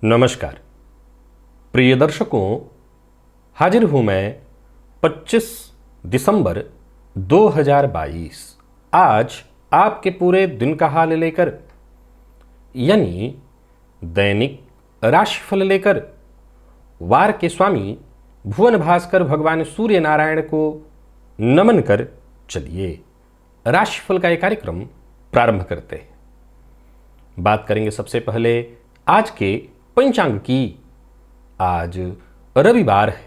नमस्कार प्रिय दर्शकों, हाजिर हूं मैं 25 दिसंबर 2022 आज आपके पूरे दिन का हाल लेकर, यानी दैनिक राशिफल लेकर वार के स्वामी भुवन भास्कर भगवान सूर्य नारायण को नमन कर चलिए राशिफल का यह कार्यक्रम प्रारंभ करते हैं। बात करेंगे सबसे पहले आज के पंचांग की। आज रविवार है,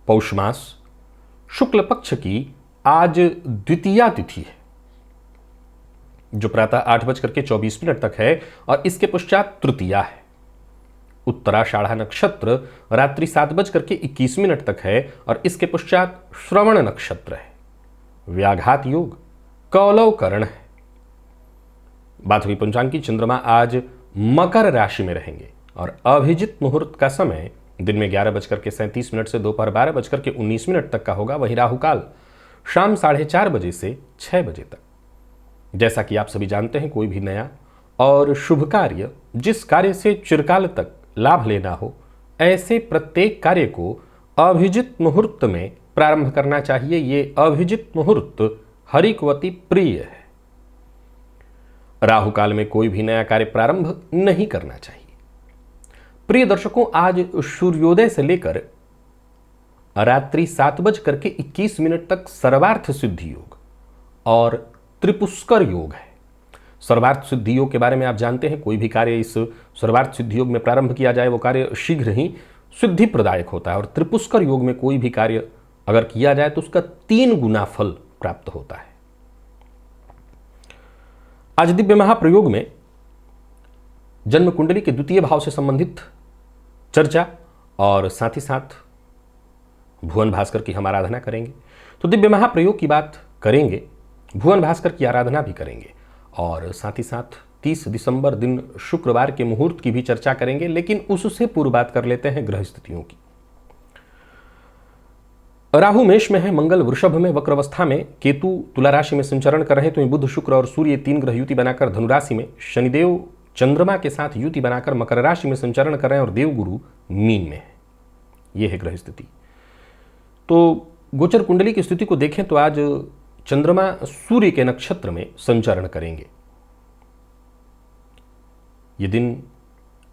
पौष मास शुक्ल पक्ष की आज द्वितीया तिथि है, जो प्रातः 8:24 तक है और इसके पश्चात तृतीया है। उत्तराषाढ़ा नक्षत्र रात्रि 7:21 तक है और इसके पश्चात श्रवण नक्षत्र है। व्याघात योग कौलव करण है। बात हुई पंचांग की। चंद्रमा आज मकर राशि में रहेंगे और अभिजित मुहूर्त का समय दिन में 11:37 से दोपहर 12:19 तक का होगा। वहीं राहु काल शाम 4:30 बजे से 6 बजे तक। जैसा कि आप सभी जानते हैं, कोई भी नया और शुभ कार्य, जिस कार्य से चिरकाल तक लाभ लेना हो, ऐसे प्रत्येक कार्य को अभिजित मुहूर्त में प्रारंभ करना चाहिए। ये अभिजित मुहूर्त हरिकवती प्रिय है। राहु काल में कोई भी नया कार्य प्रारंभ नहीं करना चाहिए। प्रिय दर्शकों, आज सूर्योदय से लेकर रात्रि 7:21 तक सर्वार्थ सिद्धि योग और त्रिपुष्कर योग है। सर्वार्थ सिद्धि योग के बारे में आप जानते हैं, कोई भी कार्य इस सर्वार्थ सिद्धि योग में प्रारंभ किया जाए वो कार्य शीघ्र ही सिद्धि प्रदायक होता है। और त्रिपुष्कर योग में कोई भी कार्य अगर किया जाए तो उसका 3 गुना फल प्राप्त होता है। आज दिव्य महाप्रयोग में जन्म कुंडली के द्वितीय भाव से संबंधित चर्चा और साथ ही साथ भुवन भास्कर की हम आराधना करेंगे। तो दिव्य महाप्रयोग की बात करेंगे, भुवन भास्कर की आराधना भी करेंगे और साथ ही साथ 30 दिसंबर दिन शुक्रवार के मुहूर्त की भी चर्चा करेंगे। लेकिन उससे पूर्व बात कर लेते हैं ग्रह स्थितियों की। राहु मेष में है, मंगल वृषभ में वक्र अवस्था में, केतु तुला राशि में संचरण कर रहे हैं। तो बुध शुक्र और सूर्य 3 ग्रह युति बनाकर धनुराशि में, शनिदेव चंद्रमा के साथ युति बनाकर मकर राशि में संचरण कर रहे हैं और देवगुरु मीन में है। यह है ग्रह स्थिति। तो गोचर कुंडली की स्थिति को देखें तो आज चंद्रमा सूर्य के नक्षत्र में संचरण करेंगे। यह दिन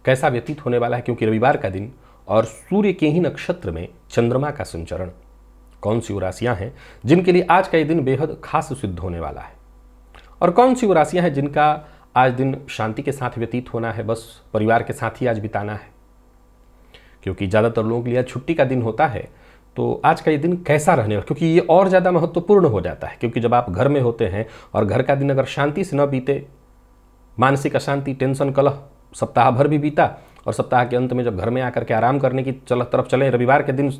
कैसा व्यतीत होने वाला है, क्योंकि रविवार का दिन और सूर्य के ही नक्षत्र में चंद्रमा का संचरण। कौन सी वो राशियां हैं जिनके लिए आज का ये दिन बेहद खास सिद्ध होने वाला है, और कौन सी वो राशियां हैं जिनका आज दिन शांति के साथ व्यतीत होना है, बस परिवार के साथ ही आज बिताना है। क्योंकि ज़्यादातर लोगों के लिए छुट्टी का दिन होता है, तो आज का ये दिन कैसा रहने वाला, क्योंकि ये और ज़्यादा महत्वपूर्ण हो जाता है। क्योंकि जब आप घर में होते हैं और घर का दिन अगर शांति से न बीते, मानसिक अशांति, टेंशन, कलह सप्ताह भर भी बीता और सप्ताह के अंत में जब घर में आकर के आराम करने की तरफ चले रविवार के दिन,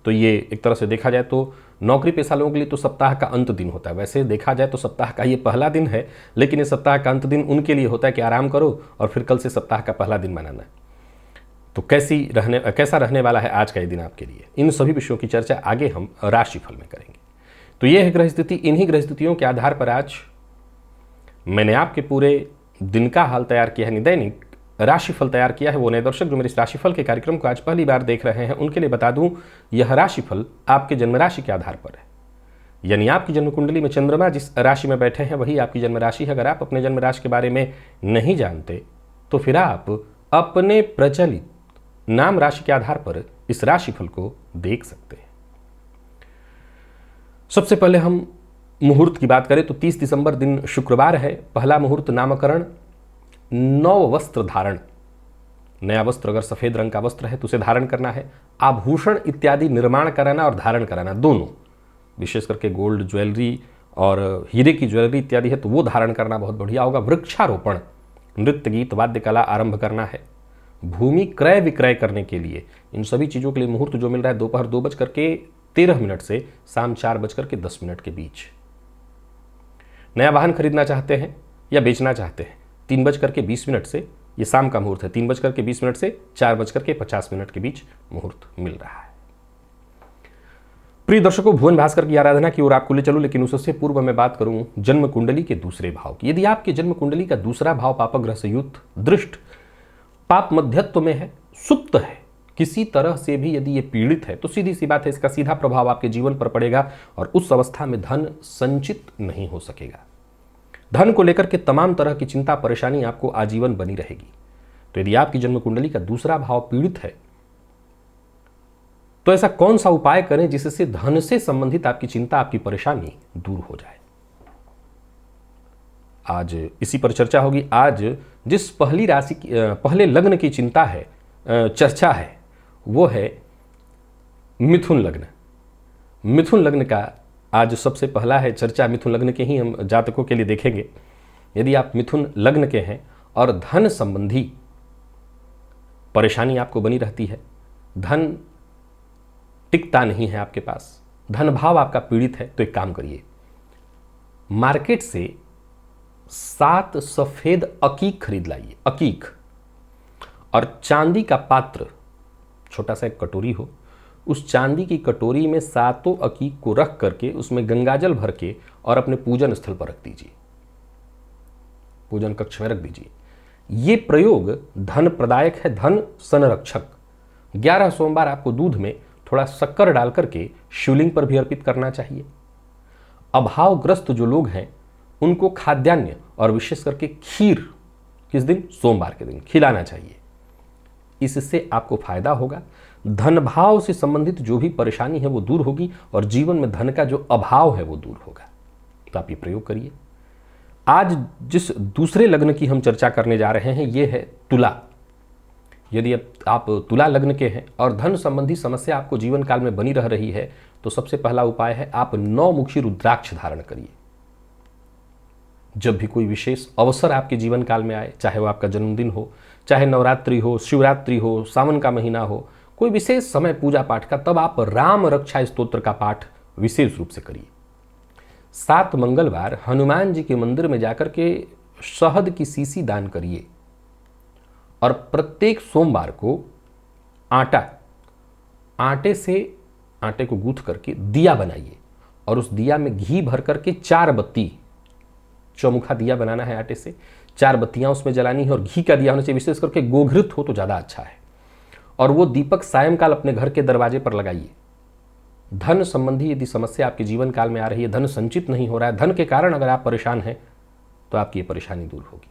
तो ये एक तरह से देखा जाए तो नौकरी पेशा लोगों के लिए तो सप्ताह का अंत दिन होता है। वैसे देखा जाए तो सप्ताह का ये पहला दिन है, लेकिन ये सप्ताह का अंत दिन उनके लिए होता है कि आराम करो और फिर कल से सप्ताह का पहला दिन मनाना है। तो कैसा रहने वाला है आज का ये दिन आपके लिए, इन सभी विषयों की चर्चा आगे हम राशिफल में करेंगे। तो ये है ग्रह स्थिति। इन्हीं ग्रह स्थितियों के आधार पर आज मैंने आपके पूरे दिन का हाल तैयार किया है, दैनिक राशिफल तैयार किया है। वो नए दर्शक जो मेरे इस राशिफल के कार्यक्रम को आज पहली बार देख रहे हैं, उनके लिए बता दूं, यह राशिफल आपके जन्म राशि के आधार पर है। यानी आपकी जन्म कुंडली में चंद्रमा जिस राशि में बैठे हैं वही आपकी जन्म राशि है। अगर आप अपने जन्म राशि के बारे में नहीं जानते तो फिर आप अपने प्रचलित नाम राशि के आधार पर इस राशिफल को देख सकते हैं। सबसे पहले हम मुहूर्त की बात करें तो 30 दिसंबर दिन शुक्रवार है। पहला मुहूर्त नामकरण, नव वस्त्र धारण। नया वस्त्र अगर सफेद रंग का वस्त्र है तो उसे धारण करना है। आभूषण इत्यादि निर्माण कराना और धारण कराना, दोनों, विशेष करके गोल्ड ज्वेलरी और हीरे की ज्वेलरी इत्यादि है तो वो धारण करना बहुत बढ़िया होगा। वृक्षारोपण, नृत्य गीत वाद्य कला आरंभ करना है, भूमि क्रय विक्रय करने के लिए, इन सभी चीज़ों के लिए मुहूर्त जो मिल रहा है दोपहर 2:13 से शाम 4:10 के बीच। नया वाहन खरीदना चाहते हैं या बेचना चाहते हैं, 3:20 से, ये शाम का मुहूर्त है, 3:20 से 4:50 के बीच मुहूर्त मिल रहा है। प्रिय दर्शकों, भुवन भास्कर की आराधना की ओर आपको ले चलूं, लेकिन उससे पूर्व मैं बात करूं जन्म कुंडली के दूसरे भाव की। यदि आपकी जन्म कुंडली का दूसरा भाव पापग्रह से युक्त, दृष्ट, पाप मध्यत्व में है, सुप्त है, किसी तरह से भी यदि ये पीड़ित है, तो सीधी सी बात है इसका सीधा प्रभाव आपके जीवन पर पड़ेगा और उस अवस्था में धन संचित नहीं हो सकेगा। धन को लेकर के तमाम तरह की चिंता परेशानी आपको आजीवन बनी रहेगी। तो यदि आपकी जन्म कुंडली का दूसरा भाव पीड़ित है, तो ऐसा कौन सा उपाय करें जिससे धन से संबंधित आपकी चिंता, आपकी परेशानी दूर हो जाए। आज इसी पर चर्चा होगी। आज जिस पहली राशि की, पहले लग्न की चिंता है, चर्चा है, वो है मिथुन लग्न। मिथुन लग्न का आज सबसे पहला है चर्चा। मिथुन लग्न के ही हम जातकों के लिए देखेंगे। यदि आप मिथुन लग्न के हैं और धन संबंधी परेशानी आपको बनी रहती है, धन टिकता नहीं है आपके पास, धन भाव आपका पीड़ित है, तो एक काम करिए, मार्केट से 7 सफेद अकीक खरीद लाइए। अकीक और चांदी का पात्र, छोटा सा एक कटोरी हो, उस चांदी की कटोरी में 7 अकीक को रख करके उसमें गंगाजल भर के और अपने पूजन स्थल पर रख दीजिए, पूजन कक्ष में रख दीजिए। ये प्रयोग धन प्रदायक है, धन संरक्षक। 11 सोमवार आपको दूध में थोड़ा शक्कर डाल करके शिवलिंग पर भी अर्पित करना चाहिए। अभावग्रस्त जो लोग हैं उनको खाद्यान्न और विशेष करके खीर किस दिन, सोमवार के दिन खिलाना चाहिए। इससे आपको फायदा होगा, धन भाव से संबंधित जो भी परेशानी है वो दूर होगी और जीवन में धन का जो अभाव है वो दूर होगा। तो आप ये प्रयोग करिए। आज जिस दूसरे लग्न की हम चर्चा करने जा रहे हैं ये है तुला। यदि आप तुला लग्न के हैं और धन संबंधी समस्या आपको जीवन काल में बनी रह रही है, तो सबसे पहला उपाय है आप 9 मुखी रुद्राक्ष धारण करिए। जब भी कोई विशेष अवसर आपके जीवन काल में आए, चाहे वो आपका जन्मदिन हो, चाहे नवरात्रि हो, शिवरात्रि हो, सावन का महीना हो, कोई विशेष समय पूजा पाठ का, तब आप राम रक्षा स्तोत्र का पाठ विशेष रूप से करिए। 7 मंगलवार हनुमान जी के मंदिर में जाकर के शहद की शीशी दान करिए और प्रत्येक सोमवार को आटे को गूंथ करके दिया बनाइए और उस दिया में घी भर करके 4 बत्ती, चौमुखा दिया बनाना है आटे से, 4 बत्तियां उसमें जलानी है और घी का दिया होना चाहिए, विशेष करके गोघृत हो तो ज़्यादा अच्छा है। और वो दीपक सायंकाल अपने घर के दरवाजे पर लगाइए। धन संबंधी यदि समस्या आपके जीवन काल में आ रही है, धन संचित नहीं हो रहा है, धन के कारण अगर आप परेशान हैं, तो आपकी ये परेशानी दूर होगी।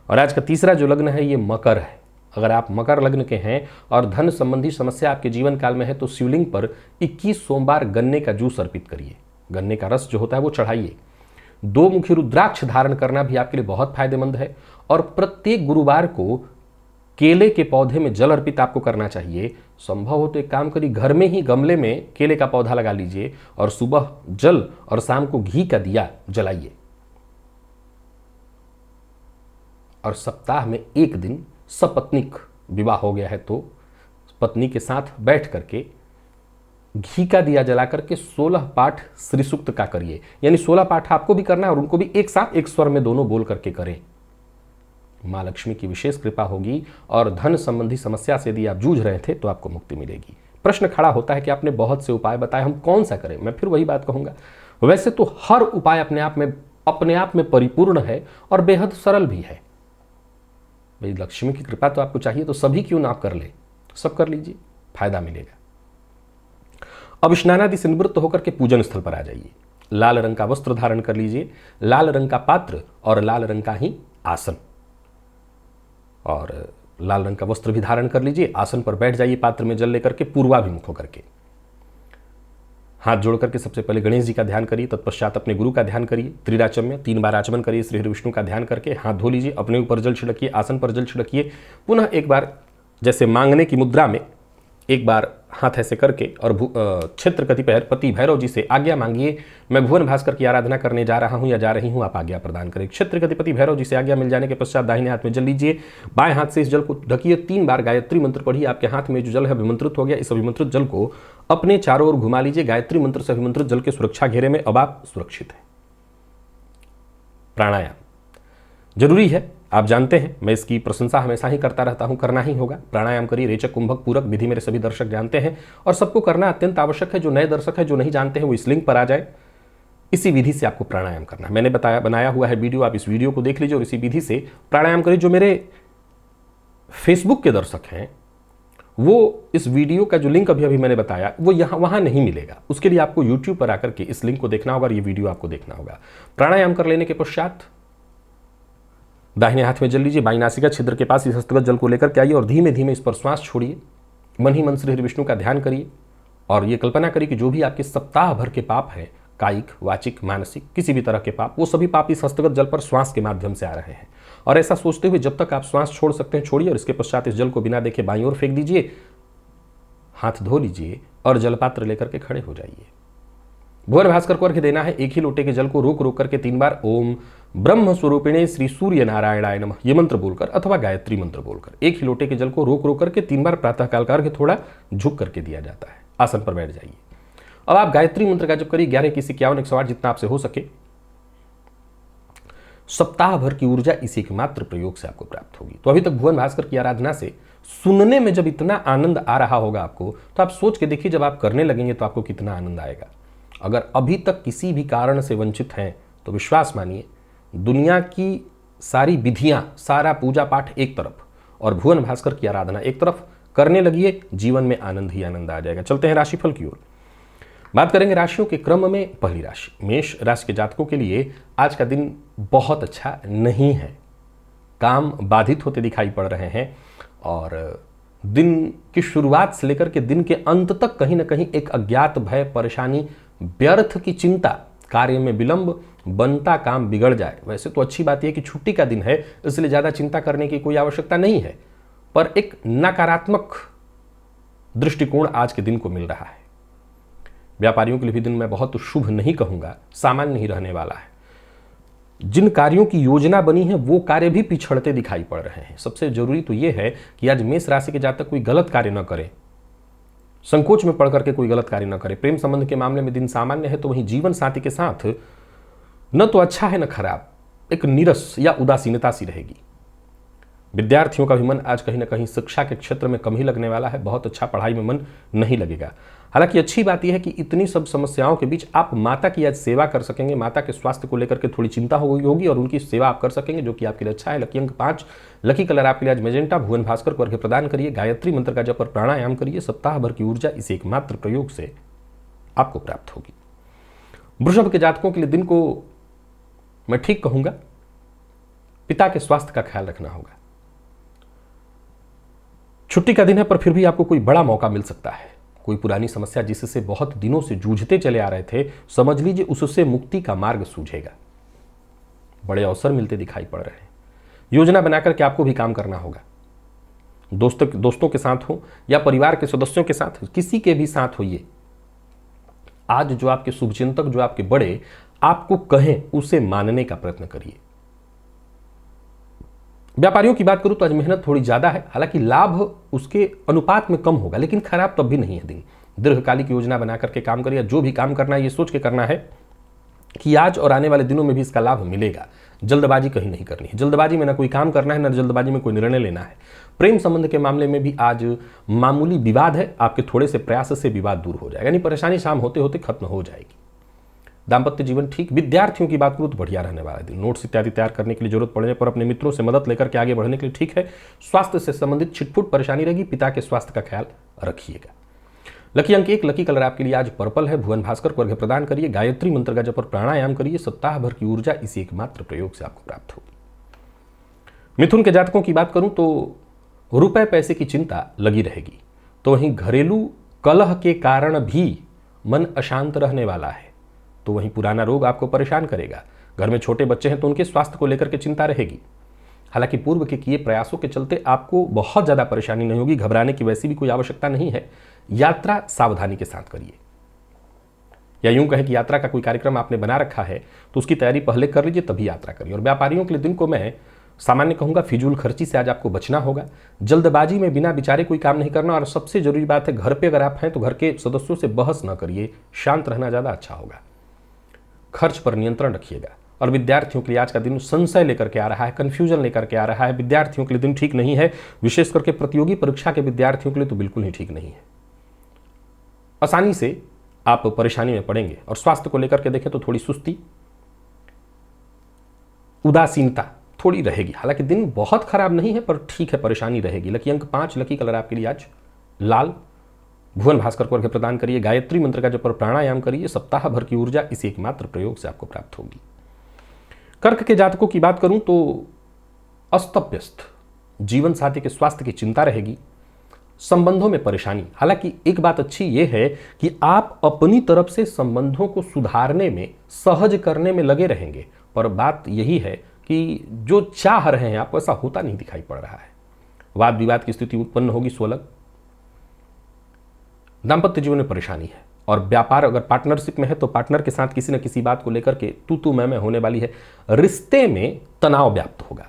और आज का तीसरा जो लग्न है ये मकर है। अगर आप मकर लग्न के हैं और धन संबंधी समस्या आपके जीवन काल में है, तो शिवलिंग पर 21 सोमवार गन्ने का जूस अर्पित करिए, गन्ने का रस जो होता है वो चढ़ाइए। 2 मुखी रुद्राक्ष धारण करना भी आपके लिए बहुत फायदेमंद है। और प्रत्येक गुरुवार को केले के पौधे में जल अर्पित आपको करना चाहिए। संभव हो तो एक काम करिए, घर में ही गमले में केले का पौधा लगा लीजिए और सुबह जल और शाम को घी का दिया जलाइए। और सप्ताह में एक दिन सपत्नीक विवाह हो गया है तो पत्नी के साथ बैठ करके घी का दिया जला करके 16 पाठ श्री सूक्त का करिए। यानी 16 पाठ आपको भी करना है और उनको भी एक साथ एक स्वर में दोनों बोल करके करें। माँ लक्ष्मी की विशेष कृपा होगी और धन संबंधी समस्या से यदि आप जूझ रहे थे तो आपको मुक्ति मिलेगी। प्रश्न खड़ा होता है कि आपने बहुत से उपाय बताए, हम कौन सा करें? मैं फिर वही बात कहूंगा, वैसे तो हर उपाय अपने आप में परिपूर्ण है और बेहद सरल भी है। भाई लक्ष्मी की कृपा तो आपको चाहिए, तो सभी क्यों ना आप कर ले, सब कर लीजिए, फायदा मिलेगा। अब स्नानादि से निवृत्त होकर के पूजन स्थल पर आ जाइए। लाल रंग का वस्त्र धारण कर लीजिए, लाल रंग का पात्र और लाल रंग का ही आसन, और लाल रंग का वस्त्र भी धारण कर लीजिए। आसन पर बैठ जाइए, पात्र में जल लेकर के पूर्वाभिमुख होकर के हाथ जोड़ करके सबसे पहले गणेश जी का ध्यान करिए, तत्पश्चात अपने गुरु का ध्यान करिए। त्रिराचम में 3 बार आचमन करिए, श्री हरि विष्णु का ध्यान करके हाथ धो लीजिए, अपने ऊपर जल छिड़किए, आसन पर जल छिड़किए। पुनः एक बार जैसे मांगने की मुद्रा में एक बार हाथ ऐसे करके और क्षेत्र पति भैरव जी से आज्ञा मांगिए। मैं भुवन भास्कर की आराधना करने जा रहा हूं या जा रही हूं, आप आज्ञा प्रदान करें। क्षेत्र पति भैरव जी से आज्ञा मिल जाने के पश्चात दाहिने हाथ में जल लीजिए, बाएं हाथ से इस जल को ढकिए, 3 बार गायत्री मंत्र पढ़िए। आपके हाथ में जो जल है अभिमंत्रित हो गया। इस अभिमंत्रित जल को अपने चारों ओर घुमा लीजिए। गायत्री मंत्र से अभिमंत्रित जल के सुरक्षा घेरे में अब आप सुरक्षित हैं। प्राणायाम जरूरी है, आप जानते हैं, मैं इसकी प्रशंसा हमेशा ही करता रहता हूं, करना ही होगा। प्राणायाम करिए, रेचक कुंभक पूरक विधि मेरे सभी दर्शक जानते हैं और सबको करना अत्यंत आवश्यक है। जो नए दर्शक है, जो नहीं जानते हैं, वो इस लिंक पर आ जाए। इसी विधि से आपको प्राणायाम करना है। मैंने बनाया हुआ है वीडियो, आप इस वीडियो को देख लीजिए और इसी विधि से प्राणायाम करिए। जो मेरे फेसबुक के दर्शक हैं, वो इस वीडियो का जो लिंक अभी मैंने बताया, वो वहां नहीं मिलेगा। उसके लिए आपको यूट्यूब पर आकर के इस लिंक को देखना होगा और ये वीडियो आपको देखना होगा। प्राणायाम कर लेने के पश्चात दाहिने हाथ में जल लीजिए, बाईं नासिका छिद्र के पास इस हस्तगत जल को लेकर के आइए और धीमे धीमे इस पर श्वास छोड़िए। मन ही मन श्री हरि विष्णु का ध्यान करिए और ये कल्पना करिए कि जो भी आपके सप्ताह भर के पाप हैं, कायिक, वाचिक, मानसिक, किसी भी तरह के पाप, वो सभी पाप इस हस्तगत जल पर श्वास के माध्यम से आ रहे हैं। और ऐसा सोचते हुए जब तक आप श्वास छोड़ सकते हैं छोड़िए और इसके पश्चात इस जल को बिना देखे बाईं ओर फेंक दीजिए, हाथ धो लीजिए और जलपात्र लेकर के खड़े हो जाइए। भुवन भास्कर को अर्घ्य देना है। एक ही लोटे के जल को रोक रोक करके 3 बार ओम ब्रह्म स्वरूपिणे श्री सूर्य नारायणाय नमः ये मंत्र बोलकर अथवा गायत्री मंत्र बोलकर एक ही लोटे के जल को रोक रोक करके 3 बार प्रातःकाल का अर्घ्य थोड़ा झुक करके दिया जाता है। आसन पर बैठ जाइए। अब आप गायत्री मंत्र का जप करिए 11 21 51 108 जितना आपसे हो सके। सप्ताह भर की ऊर्जा इसी एकमात्र प्रयोग से आपको प्राप्त होगी। तो अभी तक भुवन भास्कर की आराधना से सुनने में जब इतना आनंद आ रहा होगा आपको, तो आप सोच के देखिए जब आप करने लगेंगे तो आपको कितना आनंद आएगा। अगर अभी तक किसी भी कारण से वंचित हैं तो विश्वास मानिए, दुनिया की सारी विधियां, सारा पूजा पाठ एक तरफ और भुवन भास्कर की आराधना एक तरफ करने लगिए, जीवन में आनंद ही आनंद आ जाएगा। चलते हैं राशिफल की ओर। बात करेंगे राशियों के क्रम में। पहली राशि मेष राशि के जातकों के लिए आज का दिन बहुत अच्छा नहीं है। काम बाधित होते दिखाई पड़ रहे हैं और दिन की शुरुआत से लेकर के दिन के अंत तक कहीं ना कहीं एक अज्ञात भय, परेशानी, व्यर्थ की चिंता, कार्य में विलंब, बनता काम बिगड़ जाए। वैसे तो अच्छी बात यह है कि छुट्टी का दिन है, इसलिए ज्यादा चिंता करने की कोई आवश्यकता नहीं है, पर एक नकारात्मक दृष्टिकोण आज के दिन को मिल रहा है। व्यापारियों के लिए भी दिन मैं बहुत शुभ नहीं कहूंगा, सामान्य ही रहने वाला है। जिन कार्यों की योजना बनी है वो कार्य भी पिछड़ते दिखाई पड़ रहे हैं। सबसे जरूरी तो यह है कि आज मेष राशि के जातक कोई गलत कार्य न करे, संकोच में पड़ करके कोई गलत कार्य न करे। प्रेम संबंध के मामले में दिन सामान्य है, तो वहीं जीवन साथी के साथ न तो अच्छा है न खराब, एक नीरस या उदासीनता सी रहेगी। विद्यार्थियों का भी मन आज कहीं ना कहीं शिक्षा के क्षेत्र में कम ही लगने वाला है, बहुत अच्छा पढ़ाई में मन नहीं लगेगा। हालांकि अच्छी बात यह है कि इतनी सब समस्याओं के बीच आप माता की आज सेवा कर सकेंगे। माता के स्वास्थ्य को लेकर के थोड़ी चिंता होगी और उनकी सेवा आप कर सकेंगे, जो कि आपके लिए अच्छा है। लकी अंक 5, लकी कलर आपके लिए आज मैजेंटा। भुवन भास्कर को अर्घ्य प्रदान करिए, गायत्री मंत्र का जप और प्राणायाम करिए। सप्ताह भर की ऊर्जा इस एकमात्र प्रयोग से आपको प्राप्त होगी। वृषभ के जातकों के लिए दिन को मैं ठीक कहूंगा, पिता के स्वास्थ्य का ख्याल रखना होगा। छुट्टी का दिन है, पर फिर भी आपको कोई बड़ा मौका मिल सकता है। कोई पुरानी समस्या जिससे बहुत दिनों से जूझते चले आ रहे थे, समझ लीजिए उससे मुक्ति का मार्ग सूझेगा। बड़े अवसर मिलते दिखाई पड़ रहे हैं। योजना बनाकर के आपको भी काम करना होगा। दोस्तों के साथ हो या परिवार के सदस्यों के साथ, किसी के भी साथ होइए। आज जो आपके शुभचिंतक, जो आपके बड़े आपको कहें, उसे मानने का प्रयत्न करिए। व्यापारियों की बात करूं तो आज मेहनत थोड़ी ज्यादा है, हालांकि लाभ उसके अनुपात में कम होगा, लेकिन खराब तब भी नहीं है दिन। दीर्घकालिक योजना बना करके काम करिए। जो भी काम करना है ये सोच के करना है कि आज और आने वाले दिनों में भी इसका लाभ मिलेगा। जल्दबाजी कहीं नहीं करनी है। जल्दबाजी में ना कोई काम करना है, ना जल्दबाजी में कोई निर्णय लेना है। प्रेम संबंध के मामले में भी आज मामूली विवाद है, आपके थोड़े से प्रयास से विवाद दूर हो जाएगा, यानी परेशानी शाम होते होते खत्म हो जाएगी। दाम्पत्य जीवन ठीक। विद्यार्थियों की बात करूं तो बढ़िया रहने वाला दिन। नोट्स इत्यादि तैयार करने के लिए जरूरत पड़ने पर अपने मित्रों से मदद लेकर के आगे बढ़ने के लिए ठीक है। स्वास्थ्य से संबंधित छिटपुट परेशानी रहेगी, पिता के स्वास्थ्य का ख्याल रखिएगा। लकी अंक 1, लकी कलर आपके लिए आज पर्पल है। भुवन भास्कर को अर्घ्य प्रदान करिए, गायत्री मंत्र का जप और प्राणायाम करिए। सप्ताह भर की ऊर्जा इसी एकमात्र प्रयोग से आपको प्राप्त होगी। मिथुन के जातकों की बात करूं तो रुपए पैसे की चिंता लगी रहेगी, तो वहीं घरेलू कलह के कारण भी मन अशांत रहने वाला है, तो वहीं पुराना रोग आपको परेशान करेगा। घर में छोटे बच्चे हैं तो उनके स्वास्थ्य को लेकर के चिंता रहेगी। हालांकि पूर्व के किए प्रयासों के चलते आपको बहुत ज़्यादा परेशानी नहीं होगी, घबराने की वैसी भी कोई आवश्यकता नहीं है। यात्रा सावधानी के साथ करिए, या यूं कहें कि यात्रा का कोई कार्यक्रम आपने बना रखा है तो उसकी तैयारी पहले कर लीजिए तभी यात्रा करिए। और व्यापारियों के लिए दिन को मैं सामान्य कहूंगा फिजूल खर्ची से आज आपको बचना होगा। जल्दबाजी में बिना विचारे कोई काम नहीं करना। और सबसे जरूरी बात है, घर पे अगर आप हैं तो घर के सदस्यों से बहस न करिए, शांत रहना ज़्यादा अच्छा होगा। खर्च पर नियंत्रण रखिएगा। और विद्यार्थियों के लिए आज का दिन संशय लेकर के आ रहा है, कन्फ्यूजन लेकर के आ रहा है। विद्यार्थियों के लिए दिन ठीक नहीं है, विशेष करके प्रतियोगी परीक्षा के विद्यार्थियों के लिए तो बिल्कुल ही ठीक नहीं है। आसानी से आप परेशानी में पड़ेंगे। और स्वास्थ्य को लेकर के देखें तो थोड़ी सुस्ती, उदासीनता थोड़ी रहेगी। हालांकि दिन बहुत खराब नहीं है पर ठीक है, परेशानी रहेगी। लकी अंक 5, लकी कलर आपके लिए आज लाल। भुवन भास्कर को अर्घ्य प्रदान करिए, गायत्री मंत्र का जप और प्राणायाम करिए। सप्ताह भर की ऊर्जा इसी एकमात्र प्रयोग से आपको प्राप्त होगी। कर्क के जातकों की बात करूं तो अस्त व्यस्त जीवन साथी के स्वास्थ्य की चिंता रहेगी, संबंधों में परेशानी। हालांकि एक बात अच्छी यह है कि आप अपनी तरफ से संबंधों को सुधारने में, सहज करने में लगे रहेंगे। पर बात यही है कि जो चाह रहे हैं आप, वैसा होता नहीं दिखाई पड़ रहा है। वाद विवाद की स्थिति उत्पन्न होगी स्वलग। दांपत्य जीवन में परेशानी है। और व्यापार अगर पार्टनरशिप में है तो पार्टनर के साथ किसी न किसी बात को लेकर के तू मैं होने वाली है। रिश्ते में तनाव व्याप्त होगा,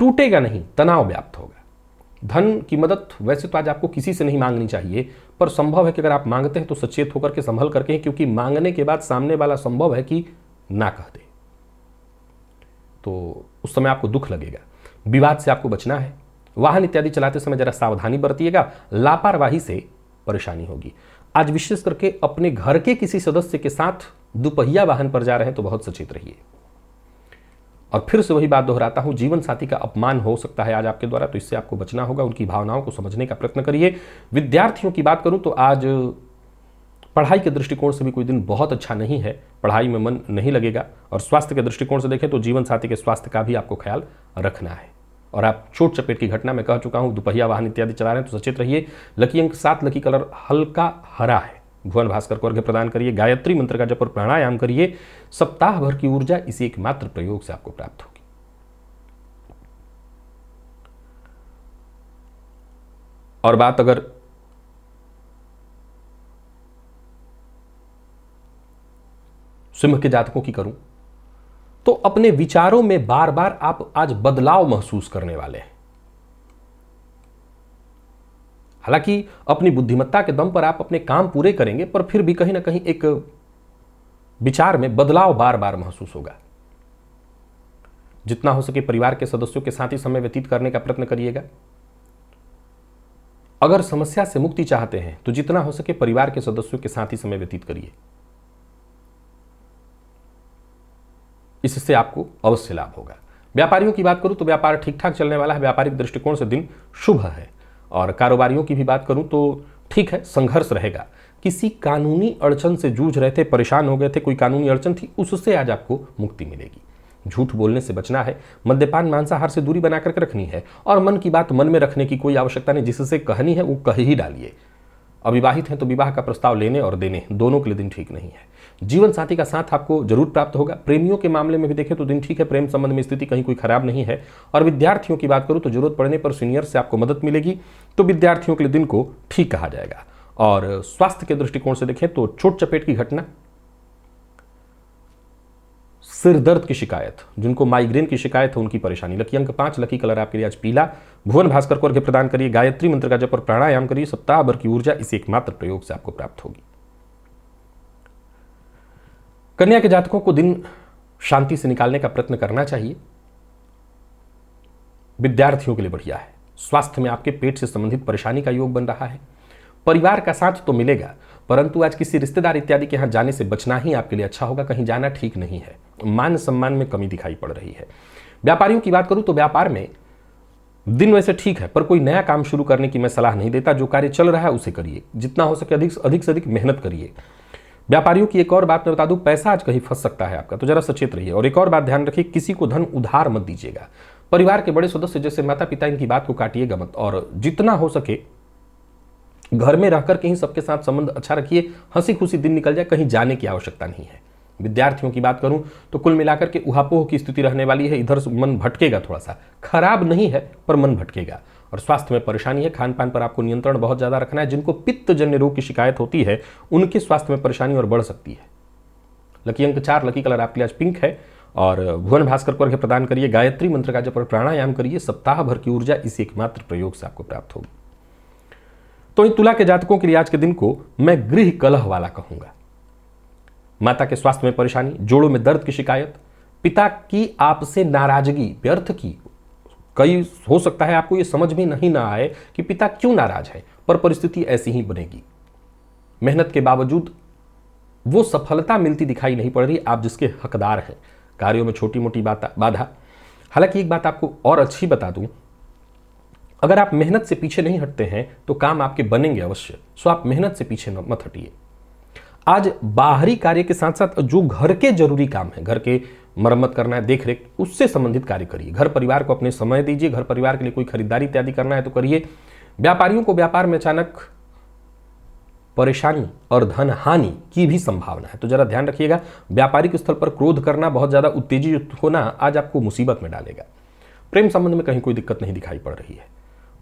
टूटेगा नहीं, तनाव व्याप्त होगा। धन की मदद वैसे तो आज आपको किसी से नहीं मांगनी चाहिए, पर संभव है कि अगर आप मांगते हैं तो सचेत होकर के संभल करके हैं, क्योंकि मांगने के बाद सामने वाला संभव है कि ना कह दे, तो उस समय आपको दुख लगेगा। विवाद से आपको बचना है। वाहन इत्यादि चलाते समय जरा सावधानी बरतिएगा, लापरवाही से परेशानी होगी। आज विशेष करके अपने घर के किसी सदस्य के साथ दुपहिया वाहन पर जा रहे हैं तो बहुत सचेत रहिए। और फिर से वही बात दोहराता हूं, जीवन साथी का अपमान हो सकता है आज आपके द्वारा, तो इससे आपको बचना होगा। उनकी भावनाओं को समझने का प्रयत्न करिए। विद्यार्थियों की बात करूं तो आज पढ़ाई के दृष्टिकोण से भी कोई दिन बहुत अच्छा नहीं है, पढ़ाई में मन नहीं लगेगा। और स्वास्थ्य के दृष्टिकोण से देखें तो जीवन साथी के स्वास्थ्य का भी आपको ख्याल रखना है। और आप चोट चपेट की घटना में कह चुका हूं, दुपहिया वाहन इत्यादि चला रहे हैं तो सचेत रहिए। लकी अंक 7, लकी कलर हल्का हरा है। भुवन भास्कर को अर्घ्य प्रदान करिए, गायत्री मंत्र का जप और प्राणायाम करिए। सप्ताह भर की ऊर्जा इसी एकमात्र प्रयोग से आपको प्राप्त होगी। और बात अगर सिंह के जातकों की करूं तो अपने विचारों में बार बार आप आज बदलाव महसूस करने वाले हैं। हालांकि अपनी बुद्धिमत्ता के दम पर आप अपने काम पूरे करेंगे, पर फिर भी कहीं ना कहीं एक विचार में बदलाव बार बार महसूस होगा। जितना हो सके परिवार के सदस्यों के साथ ही समय व्यतीत करने का प्रयत्न करिएगा। अगर समस्या से मुक्ति चाहते हैं तो जितना हो सके परिवार के सदस्यों के साथ ही समय व्यतीत करिए, इससे आपको अवश्य लाभ होगा। व्यापारियों की बात करूं तो व्यापार ठीक ठाक चलने वाला है, व्यापारिक दृष्टिकोण से दिन शुभ है। और कारोबारियों की भी बात करूं तो ठीक है, संघर्ष रहेगा। किसी कानूनी अड़चन से जूझ रहे थे, परेशान हो गए थे, कोई कानूनी अड़चन थी, उससे आज आपको मुक्ति मिलेगी। झूठ बोलने से बचना है, मद्यपान मांसाहार से दूरी बना करके रखनी है। और मन की बात मन में रखने की कोई आवश्यकता नहीं, जिससे कहनी है वो कह ही डालिए। अविवाहित हैं तो विवाह का प्रस्ताव लेने और देने दोनों के लिए दिन ठीक नहीं है। जीवन साथी का साथ आपको जरूर प्राप्त होगा। प्रेमियों के मामले में भी देखें तो दिन ठीक है, प्रेम संबंध में स्थिति कहीं कोई खराब नहीं है। और विद्यार्थियों की बात करूं तो जरूरत पड़ने पर सीनियर से आपको मदद मिलेगी, तो विद्यार्थियों के लिए दिन को ठीक कहा जाएगा। और स्वास्थ्य के दृष्टिकोण से देखें तो चोट चपेट की घटना, सिर दर्द की शिकायत, जिनको माइग्रेन की शिकायत है उनकी परेशानी। लकी अंक 5, लकी कलर आपके लिए आज पीला। भुवन भास्कर को अर्घ्य प्रदान करिए, गायत्री मंत्र का जप और प्राणायाम करिए। सप्ताह भर की ऊर्जा इसी एकमात्र प्रयोग से आपको प्राप्त होगी। कन्या के जातकों को दिन शांति से निकालने का प्रयत्न करना चाहिए। विद्यार्थियों के लिए बढ़िया है। स्वास्थ्य में आपके पेट से संबंधित परेशानी का योग बन रहा है। परिवार का साथ तो मिलेगा, परंतु आज किसी रिश्तेदार इत्यादि के यहां जाने से बचना ही आपके लिए अच्छा होगा। कहीं जाना ठीक नहीं है, मान सम्मान में कमी दिखाई पड़ रही है। व्यापारियों की बात करूं तो व्यापार में दिन वैसे ठीक है, पर कोई नया काम शुरू करने की मैं सलाह नहीं देता। जो कार्य चल रहा है उसे करिए, जितना हो सके अधिक से अधिक मेहनत करिए। व्यापारियों की एक और बात मैं बता दूं, पैसा आज कहीं फंस सकता है आपका, तो जरा सचेत रहिए। और एक और बात ध्यान रखिए, किसी को धन उधार मत दीजिएगा। परिवार के बड़े सदस्य जैसे माता पिता, इनकी बात को काटिएगा मत। और जितना हो सके घर में रहकर के ही सबके साथ संबंध अच्छा रखिए। हंसी खुशी दिन निकल जाए, कहीं जाने की आवश्यकता नहीं है। विद्यार्थियों की बात करूं तो कुल मिलाकर के उहापोह की स्थिति रहने वाली है। इधर मन भटकेगा, थोड़ा सा खराब नहीं है पर मन भटकेगा। और स्वास्थ्य में परेशानी है, खान पान पर आपको नियंत्रण बहुत ज़्यादा रखना है। जिनको पित्त जन्य रोग की शिकायत होती है उनके स्वास्थ्य में परेशानी और बढ़ सकती है। लकी अंक 4, लकी कलर आपके लिए आज पिंक है और भुवन भास्कर को अर्घ्य प्रदान करिए, गायत्री मंत्र का जप और प्राणायाम करिए। सप्ताह भर की ऊर्जा इस एकमात्र प्रयोग से आपको प्राप्त होगी। तो इन तुला के जातकों के लिए आज के दिन को मैं गृह कलह वाला कहूंगा। माता के स्वास्थ्य में परेशानी, जोड़ों में दर्द की शिकायत, पिता की आपसे नाराजगी व्यर्थ की। कई हो सकता है आपको ये समझ में नहीं ना आए कि पिता क्यों नाराज है, पर परिस्थिति ऐसी ही बनेगी। मेहनत के बावजूद वो सफलता मिलती दिखाई नहीं पड़ रही आप जिसके हकदार हैं। कार्यों में छोटी मोटी बाधा। हालांकि एक बात आपको और अच्छी बता दूं, अगर आप मेहनत से पीछे नहीं हटते हैं तो काम आपके बनेंगे अवश्य। सो आप मेहनत से पीछे मत हटिए। आज बाहरी कार्य के साथ साथ जो घर के जरूरी काम है, घर के मरम्मत करना है, देख रेख, उससे संबंधित कार्य करिए। घर परिवार को अपने समय दीजिए। घर परिवार के लिए कोई खरीदारी इत्यादि करना है तो करिए। व्यापारियों को व्यापार में अचानक परेशानी और धन हानि की भी संभावना है, तो जरा ध्यान रखिएगा। व्यापारिक स्थल पर क्रोध करना, बहुत ज्यादा उत्तेजित होना आज आपको मुसीबत में डालेगा। प्रेम संबंध में कहीं कोई दिक्कत नहीं दिखाई पड़ रही है।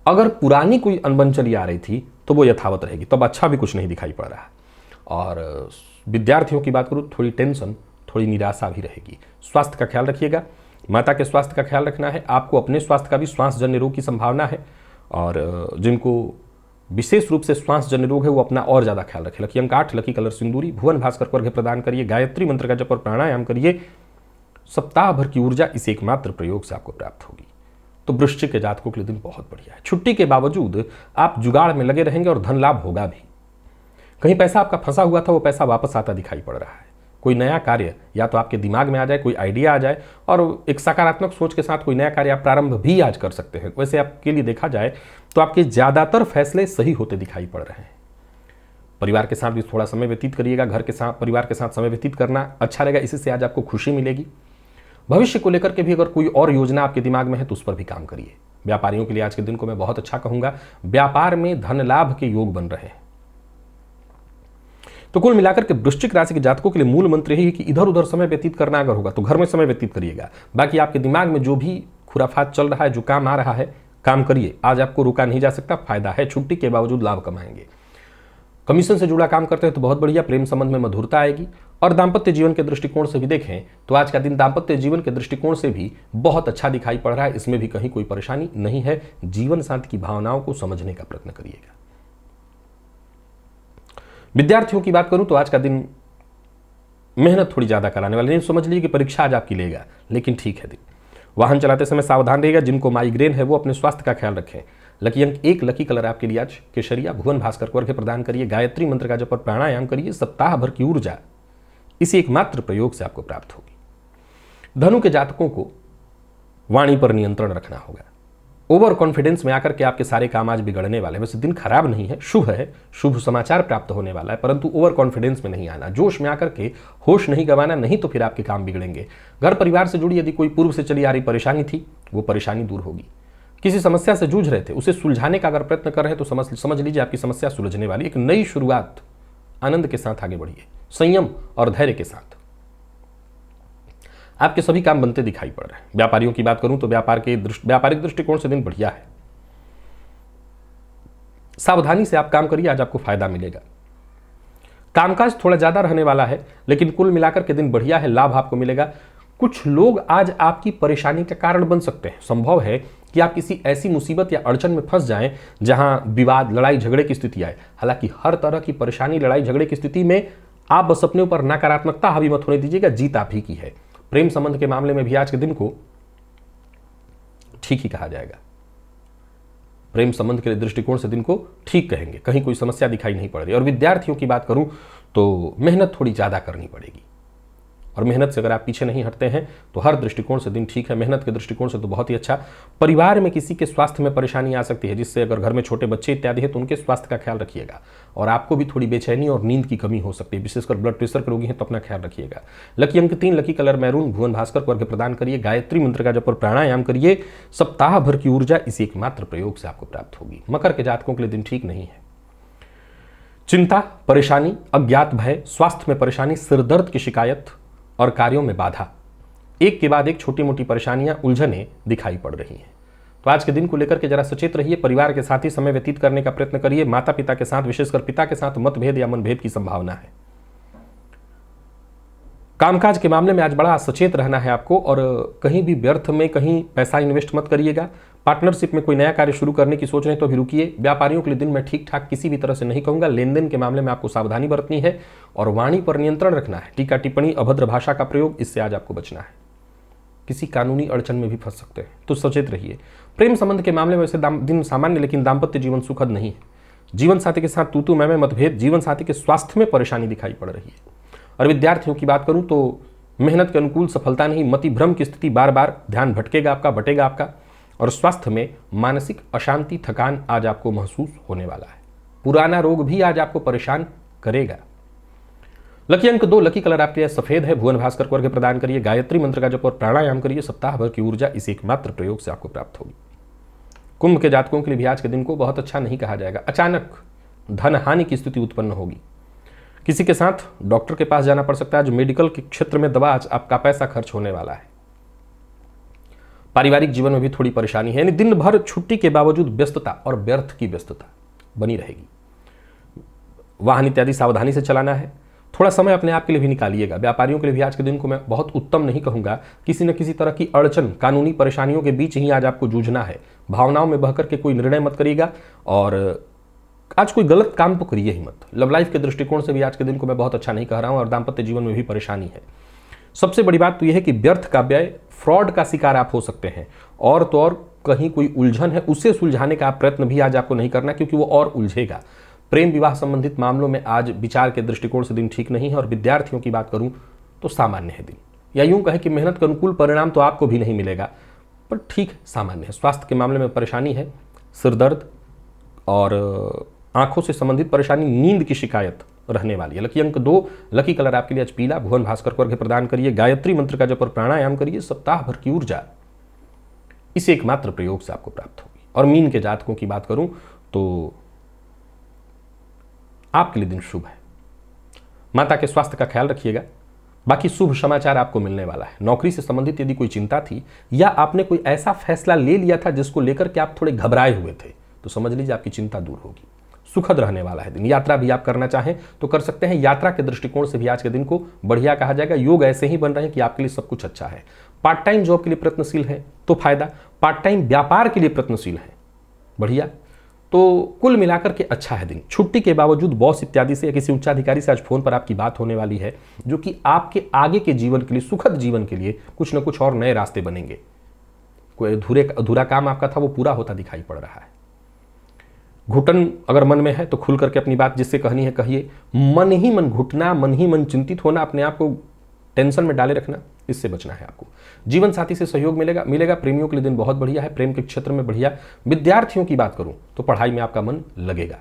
अगर पुरानी कोई अनबन चली आ रही थी तो वो यथावत रहेगी, तब अच्छा भी कुछ नहीं दिखाई पड़ रहा है। और विद्यार्थियों की बात करूँ, थोड़ी टेंशन, थोड़ी निराशा भी रहेगी। स्वास्थ्य का ख्याल रखिएगा। माता के स्वास्थ्य का ख्याल रखना है। आपको अपने स्वास्थ्य का भी, श्वास जन्य रोग की संभावना है और जिनको विशेष रूप से श्वास जन्य रोग है वो अपना और ज्यादा ख्याल रखें। लकी अंक 8, लकी कलर सिंदूरी। भुवन भास्कर को अर्घ्य प्रदान करिए, गायत्री मंत्र का जप और प्राणायाम करिए। सप्ताह भर की ऊर्जा इस एकमात्र प्रयोग से आपको प्राप्त होगी। तो वृश्चिक के जातकों के लिए दिन बहुत बढ़िया है। छुट्टी के बावजूद आप जुगाड़ में लगे रहेंगे और धन लाभ होगा भी। कहीं पैसा आपका फंसा हुआ था, वो पैसा वापस आता दिखाई पड़ रहा है। कोई नया कार्य या तो आपके दिमाग में आ जाए, कोई आइडिया आ जाए और एक सकारात्मक सोच के साथ कोई नया कार्य आप प्रारंभ भी आज कर सकते हैं। वैसे आपके लिए देखा जाए तो आपके ज्यादातर फैसले सही होते दिखाई पड़ रहे हैं। परिवार के साथ भी थोड़ा समय व्यतीत करिएगा। घर के साथ, परिवार के साथ समय व्यतीत करना अच्छा रहेगा, इससे आज आपको खुशी मिलेगी। भविष्य को लेकर के भी अगर कोई और योजना आपके दिमाग में है तो उस पर भी काम करिए। व्यापारियों के लिए आज के दिन को मैं बहुत अच्छा कहूंगा। व्यापार में धन लाभ के योग बन रहे हैं। तो कुल मिलाकर के वृश्चिक राशि के जातकों के लिए मूल मंत्र यही है कि इधर उधर समय व्यतीत करना अगर होगा तो घर में समय व्यतीत करिएगा। बाकी आपके दिमाग में जो भी खुराफात चल रहा है, जो काम आ रहा है, काम करिए। आज आपको रोका नहीं जा सकता, फायदा है। छुट्टी के बावजूद लाभ कमाएंगे। कमीशन से जुड़ा काम करते हैं तो बहुत बढ़िया। प्रेम संबंध में मधुरता आएगी। और दाम्पत्य जीवन के दृष्टिकोण से भी देखें तो आज का दिन दाम्पत्य जीवन के दृष्टिकोण से भी बहुत अच्छा दिखाई पड़ रहा है। इसमें भी कहीं कोई परेशानी नहीं है। जीवन साथी की भावनाओं को समझने का प्रयत्न करिएगा। विद्यार्थियों की बात करूं तो आज का दिन मेहनत थोड़ी ज्यादा कराने वाले, नहीं समझ लीजिए कि परीक्षा आज आपकी लेगा, लेकिन ठीक है दिन। वाहन चलाते समय सावधान रहिएगा। जिनको माइग्रेन है वो अपने स्वास्थ्य का ख्याल रखें। लकी अंक 1, लकी कलर आपके लिए आज केसरिया। भुवन भास्कर को अर्घ्य प्रदान करिए, गायत्री मंत्र का जप और प्राणायाम करिए। सप्ताह भर की ऊर्जा इसी एकमात्र प्रयोग से आपको प्राप्त होगी। धनु के जातकों को वाणी पर नियंत्रण रखना होगा। ओवर कॉन्फिडेंस में आकर के आपके सारे काम आज बिगड़ने वाले हैं। वैसे दिन खराब नहीं है, शुभ है, शुभ समाचार प्राप्त होने वाला है, परंतु ओवर कॉन्फिडेंस में नहीं आना, जोश में आकर के होश नहीं गंवाना, नहीं तो फिर आपके काम बिगड़ेंगे। घर परिवार से जुड़ी यदि कोई पूर्व से चली आ रही परेशानी थी, वो परेशानी दूर होगी। किसी समस्या से जूझ रहे थे, उसे सुलझाने का अगर प्रयत्न कर रहे हैं तो समझ लीजिए आपकी समस्या सुलझने वाली। एक नई शुरुआत, आनंद के साथ आगे बढ़िए, संयम और धैर्य के साथ। आपके सभी काम बनते दिखाई पड़ रहे हैं। व्यापारियों की बात करूं तो व्यापारिक दृष्टिकोण से दिन बढ़िया है। सावधानी से आप काम करिए, आज आपको फायदा मिलेगा। कामकाज थोड़ा ज्यादा रहने वाला है, लेकिन कुल मिलाकर के दिन बढ़िया है, लाभ आपको मिलेगा। कुछ लोग आज आपकी परेशानी का कारण बन सकते हैं। संभव है कि आप किसी ऐसी मुसीबत या अड़चन में फंस जाएं जहां विवाद, लड़ाई झगड़े की स्थिति आए। हालांकि हर तरह की परेशानी, लड़ाई झगड़े की स्थिति में आप बस अपने ऊपर नकारात्मकता हावी मत होने दीजिएगा, जीत आप ही की है। प्रेम संबंध के मामले में भी आज के दिन को ठीक ही कहा जाएगा। प्रेम संबंध के दृष्टिकोण से दिन को ठीक कहेंगे, कहीं कोई समस्या दिखाई नहीं पड़ रही। और विद्यार्थियों की बात करूं तो मेहनत थोड़ी ज्यादा करनी पड़ेगी, और मेहनत से अगर आप पीछे नहीं हटते हैं तो हर दृष्टिकोण से दिन ठीक है। मेहनत के दृष्टिकोण से तो बहुत ही अच्छा। परिवार में किसी के स्वास्थ्य में परेशानी आ सकती है, जिससे अगर घर में छोटे बच्चे इत्यादि हैं तो उनके स्वास्थ्य का ख्याल रखिएगा। और आपको भी थोड़ी बेचैनी और नींद की कमी हो सकती है, विशेषकर ब्लड प्रेशर के रोगी हैं तो अपना ख्याल रखिएगा। लकी अंक 3, लकी कलर मैरून। भुवन भास्कर को अर्घ्य प्रदान करिए, गायत्री मंत्र का जप और प्राणायाम करिए। सप्ताह भर की ऊर्जा इसी एकमात्र प्रयोग से आपको प्राप्त होगी। मकर के जातकों के लिए दिन ठीक नहीं है। चिंता, परेशानी, अज्ञात भय, स्वास्थ्य में परेशानी, सिरदर्द की शिकायत और कार्यों में बाधा, एक के बाद एक छोटी मोटी परेशानियां, उलझनें दिखाई पड़ रही हैं। तो आज के दिन को लेकर के जरा सचेत रहिए, परिवार के साथ ही समय व्यतीत करने का प्रयत्न करिए। माता पिता के साथ, विशेषकर पिता के साथ मतभेद या मनभेद की संभावना है। कामकाज के मामले में आज बड़ा सचेत रहना है आपको, और कहीं भी व्यर्थ में कहीं पैसा इन्वेस्ट मत करिएगा। पार्टनरशिप में कोई नया कार्य शुरू करने की सोच रहे हैं तो अभी रुकिए। व्यापारियों के लिए दिन में ठीक ठाक किसी भी तरह से नहीं कहूंगा। लेन देन के मामले में आपको सावधानी बरतनी है और वाणी पर नियंत्रण रखना है। टीका टिप्पणी, अभद्र भाषा का प्रयोग, इससे आज आपको बचना है। किसी कानूनी अड़चन में भी फंस सकते हैं, तो सचेत रहिए। प्रेम संबंध के मामले में वैसे दिन सामान्य, लेकिन दाम्पत्य जीवन सुखद नहीं है। जीवन साथी के साथ तू मैं मतभेद, जीवन साथी के स्वास्थ्य में परेशानी दिखाई पड़ रही है। और विद्यार्थियों की बात करूं तो मेहनत के अनुकूल सफलता नहीं, मति भ्रम की स्थिति, बार बार ध्यान भटकेगा आपका, बटेगा आपका। और स्वास्थ्य में मानसिक अशांति, थकान आज आपको महसूस होने वाला है। पुराना रोग भी आज आपको परेशान करेगा। लकी अंक 2, लकी कलर आपके लिए सफेद है। भुवन भास्कर को अर्घ्य प्रदान करिए, गायत्री मंत्र का जप और प्राणायाम करिए। सप्ताह भर की ऊर्जा इस एकमात्र प्रयोग से आपको प्राप्त होगी। कुंभ के जातकों के लिए भी आज के दिन को बहुत अच्छा नहीं कहा जाएगा। अचानक धन हानि की स्थिति उत्पन्न होगी। किसी के साथ डॉक्टर के पास जाना पड़ सकता है। जो मेडिकल के क्षेत्र में दवा, आज आपका पैसा खर्च होने वाला है। पारिवारिक जीवन में भी थोड़ी परेशानी है, यानी दिन भर छुट्टी के बावजूद व्यस्तता और व्यर्थ की व्यस्तता बनी रहेगी। वाहन इत्यादि सावधानी से चलाना है। थोड़ा समय अपने आप के लिए भी निकालिएगा। व्यापारियों के लिए भी आज के दिन को मैं बहुत उत्तम नहीं कहूंगा। किसी न किसी तरह की अड़चन, कानूनी परेशानियों के बीच ही आज आपको जूझना है। भावनाओं में बहकर के कोई निर्णय मत करिएगा और आज कोई गलत काम तो करिए ही मत। लव लाइफ के दृष्टिकोण से भी आज के दिन को मैं बहुत अच्छा नहीं कह रहा हूं, और दाम्पत्य जीवन में भी परेशानी है। सबसे बड़ी बात तो यह है कि व्यर्थ का व्यय, फ्रॉड का शिकार आप हो सकते हैं। और तो और कहीं कोई उलझन है, उसे सुलझाने का प्रयत्न भी आज आपको नहीं करना, क्योंकि वो और उलझेगा। प्रेम विवाह संबंधित मामलों में आज विचार के दृष्टिकोण से दिन ठीक नहीं है। और विद्यार्थियों की बात करूं तो सामान्य है दिन, या यूं कहें कि मेहनत के अनुकूल परिणाम तो आपको भी नहीं मिलेगा, पर ठीक सामान्य है। स्वास्थ्य के मामले में परेशानी है, सिरदर्द और आंखों से संबंधित परेशानी, नींद की शिकायत रहने वाली है। लकी अंक 2, लकी कलर आपके लिए आज पीला। भुवन भास्कर को अर्घ्य प्रदान करिए, गायत्री मंत्र का जप और प्राणायाम करिए। सप्ताह भर की ऊर्जा इस एकमात्र प्रयोग से आपको प्राप्त होगी। और मीन के जातकों की बात करूं तो आपके लिए दिन शुभ है। माता के स्वास्थ्य का ख्याल रखिएगा। बाकी शुभ समाचार आपको मिलने वाला है। नौकरी से संबंधित यदि कोई चिंता थी, या आपने कोई ऐसा फैसला ले लिया था जिसको लेकर के आप थोड़े घबराए हुए थे, तो समझ लीजिए आपकी चिंता दूर होगी। सुखद रहने वाला है दिन। यात्रा भी आप करना चाहें तो कर सकते हैं। यात्रा के दृष्टिकोण से भी आज के दिन को बढ़िया कहा जाएगा। योग ऐसे ही बन रहे हैं कि आपके लिए सब कुछ अच्छा है। पार्ट टाइम जॉब के लिए प्रयत्नशील है तो फायदा, पार्ट टाइम व्यापार के लिए प्रयत्नशील है, बढ़िया। तो कुल मिलाकर के अच्छा है दिन। छुट्टी के बावजूद बॉस इत्यादि से या किसी उच्चाधिकारी से आज फोन पर आपकी बात होने वाली है, जो कि आपके आगे के जीवन के लिए, सुखद जीवन के लिए कुछ न कुछ और नए रास्ते बनेंगे। कोई अधूरा काम आपका था वो पूरा होता दिखाई पड़ रहा है। घुटन अगर मन में है तो खुल करके अपनी बात जिससे कहनी है कहिए। मन ही मन घुटना, मन ही मन चिंतित होना, अपने आप को टेंशन में डाले रखना, इससे बचना है आपको। जीवन साथी से सहयोग मिलेगा। प्रेमियों के लिए दिन बहुत बढ़िया है, प्रेम के क्षेत्र में बढ़िया। विद्यार्थियों की बात करूं तो पढ़ाई में आपका मन लगेगा।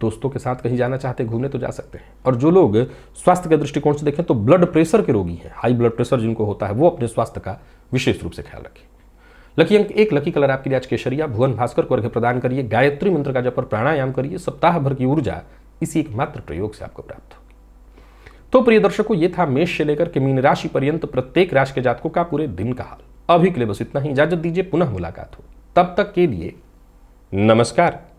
दोस्तों के साथ कहीं जाना चाहते घूमने तो जा सकते हैं। और जो लोग स्वास्थ्य के दृष्टिकोण से देखें तो ब्लड प्रेशर के रोगी हैं, हाई ब्लड प्रेशर जिनको होता है, वो अपने स्वास्थ्य का विशेष रूप से ख्याल रखें। लकी अंक 1, लकी कलर आपके लिए आज केसरिया। भुवन भास्कर को अर्घ्य प्रदान करिए, गायत्री मंत्र का जप और प्राणायाम करिए। सप्ताह भर की ऊर्जा इसी एकमात्र प्रयोग से आपको प्राप्त होगी। तो प्रिय दर्शकों, ये था मेष से लेकर के मीन राशि पर्यंत प्रत्येक राशि के जातकों का पूरे दिन का हाल। अभी के लिए बस इतना ही। इजाजत दीजिए, पुनः मुलाकात हो। तब तक के लिए नमस्कार।